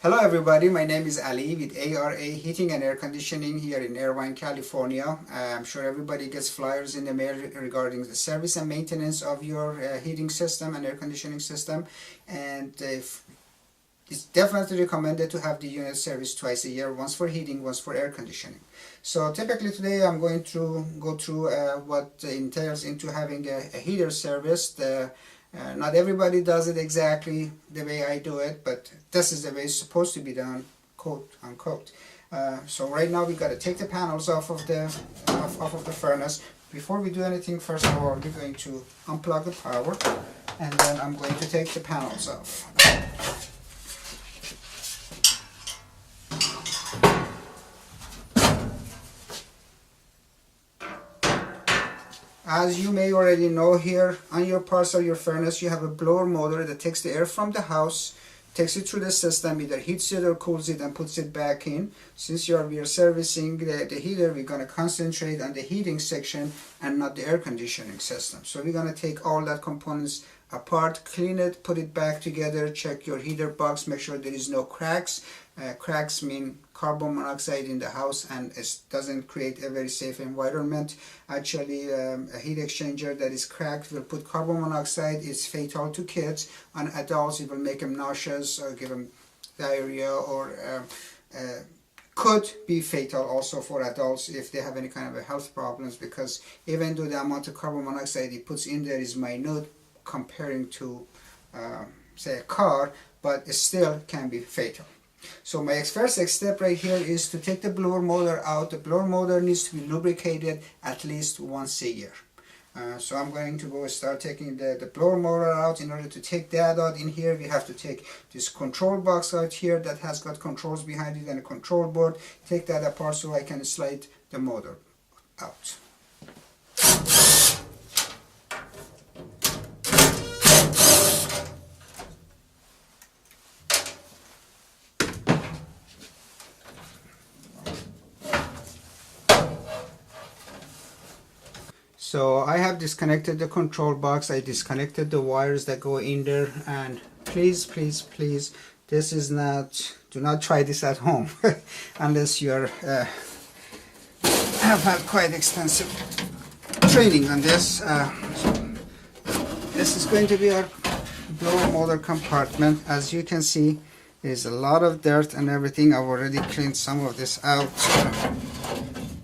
Hello everybody, my name is Ali with ARA Heating and Air Conditioning here in Irvine, California. I'm sure everybody gets flyers in the mail regarding the service and maintenance of your heating system and air conditioning system, and it's definitely recommended to have the unit serviced twice a year, once for heating, once for air conditioning. So typically today I'm going to go through what entails into having a heater serviced. Not everybody does it exactly the way I do it, but this is the way it's supposed to be done, quote unquote. So right now we got to take the panels off of the furnace. Before we do anything, first of all, we're going to unplug the power, and then I'm going to take the panels off. As you may already know, here on your parts of your furnace you have a blower motor that takes the air from the house, takes it through the system, either heats it or cools it and puts it back in. Since we are servicing the heater, we're going to concentrate on the heating section and not the air conditioning system. So we're going to take all that components apart, clean it, put it back together, check your heater box, make sure there is no cracks. Cracks mean carbon monoxide in the house, and it doesn't create a very safe environment. Actually, a heat exchanger that is cracked will put carbon monoxide. It's fatal to kids. On adults, it will make them nauseous or give them diarrhea, or could be fatal also for adults if they have any kind of health problems, because even though the amount of carbon monoxide it puts in there is minute comparing to say a car, but it still can be fatal. So my first step right here is to take the blower motor out. The blower motor needs to be lubricated at least once a year. So I'm going to go start taking the blower motor out. In order to take that out, in here we have to take this control box out here that has got controls behind it and a control board. Take that apart so I can slide the motor out. So I have disconnected the control box, I disconnected the wires that go in there, and please, this is not, do not try this at home unless you are have had quite extensive training on this. So this is going to be our blower motor compartment. As you can see, there's a lot of dirt and everything. I've already cleaned some of this out.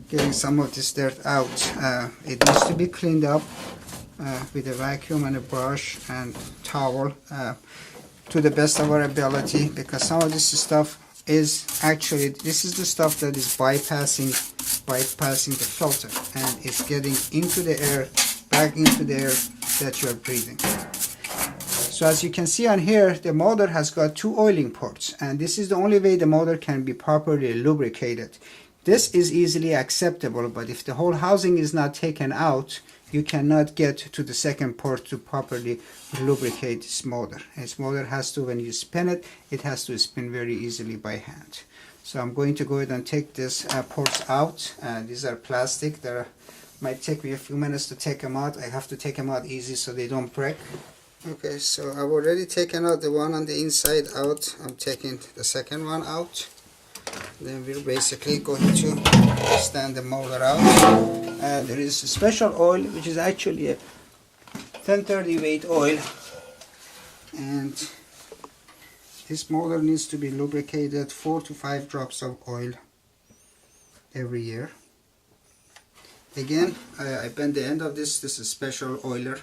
Getting some of this dirt out. It needs to be cleaned up with a vacuum and a brush and towel to the best of our ability, because some of this stuff is actually, this is the stuff that is bypassing the filter, and it's getting into the air, back into the air that you are breathing. So as you can see on here, the motor has got two oiling ports, and this is the only way the motor can be properly lubricated. This is easily acceptable, but if the whole housing is not taken out, you cannot get to the second port to properly lubricate this motor. This motor has to, when you spin it, it has to spin very easily by hand. So I'm going to go ahead and take these ports out. These are plastic. They might take me a few minutes to take them out. I have to take them out easy so they don't break. Okay, so I've already taken out the one on the inside out. I'm taking the second one out. Then we're basically going to stand the motor out. There is a special oil which is actually a 1030 weight oil, and this motor needs to be lubricated 4 to 5 drops of oil every year. Again, I bend the end of this is a special oiler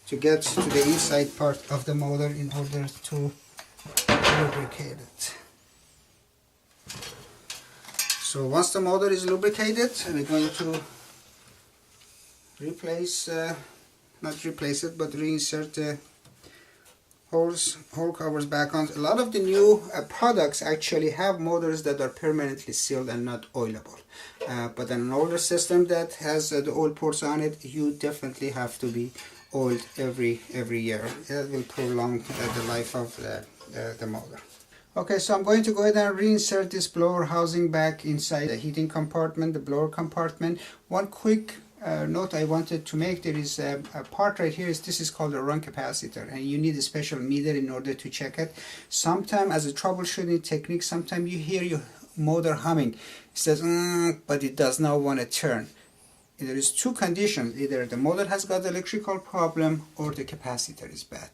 to get to the inside part of the motor in order to lubricate it. So once the motor is lubricated, we're going to replace, not replace it, but reinsert the hole covers back on. A lot of the new products actually have motors that are permanently sealed and not oilable. But an older system that has the oil ports on it, you definitely have to be oiled every year. That will prolong the life of the motor. Okay, so I'm going to go ahead and reinsert this blower housing back inside the heating compartment, the blower compartment. One quick note I wanted to make. There is a part right here. This is called a run capacitor, and you need a special meter in order to check it. Sometimes, as a troubleshooting technique, sometimes you hear your motor humming. It says, but it does not want to turn. There is two conditions: either the motor has got electrical problem or the capacitor is bad.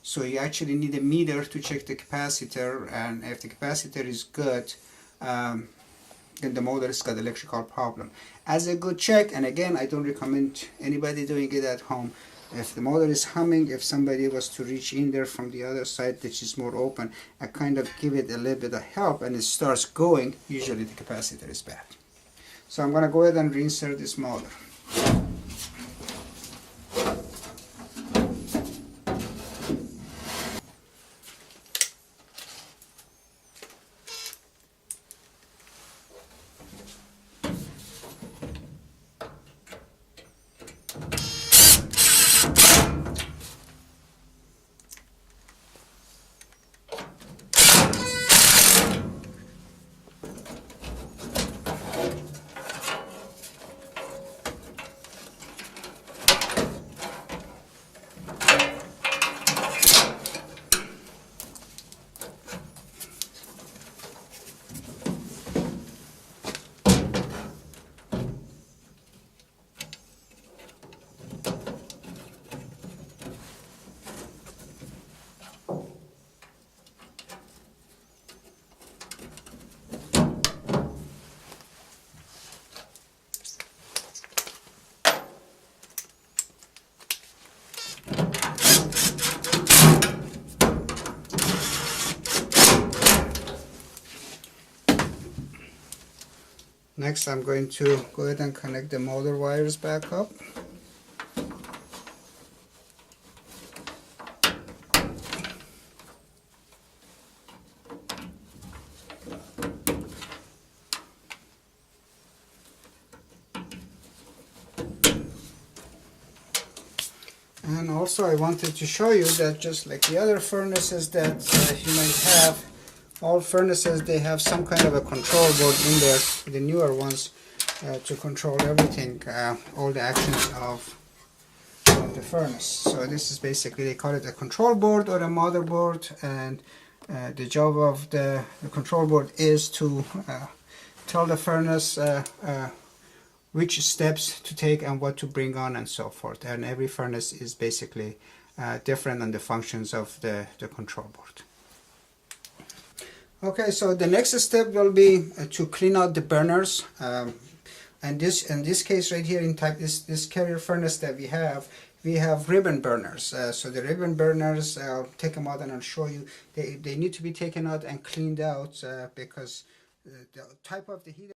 So you actually need a meter to check the capacitor, and if the capacitor is good, then the motor has got electrical problem. As a good check, and again, I don't recommend anybody doing it at home. If the motor is humming, if somebody was to reach in there from the other side, which is more open, and kind of give it a little bit of help, and it starts going, usually the capacitor is bad. So I'm going to go ahead and reinsert this motor. Next, I'm going to go ahead and connect the motor wires back up. And also I wanted to show you that just like the other furnaces that you might have, all furnaces, they have some kind of a control board in there, the newer ones, to control everything, all the actions of the furnace. So this is basically, they call it a control board or a motherboard, and the job of the control board is to tell the furnace which steps to take and what to bring on and so forth. And every furnace is basically different on the functions of the control board. Okay, so the next step will be to clean out the burners, and in this case right here in this carrier furnace that we have ribbon burners. So the ribbon burners, I'll take them out and I'll show you. They need to be taken out and cleaned out because the type of the heater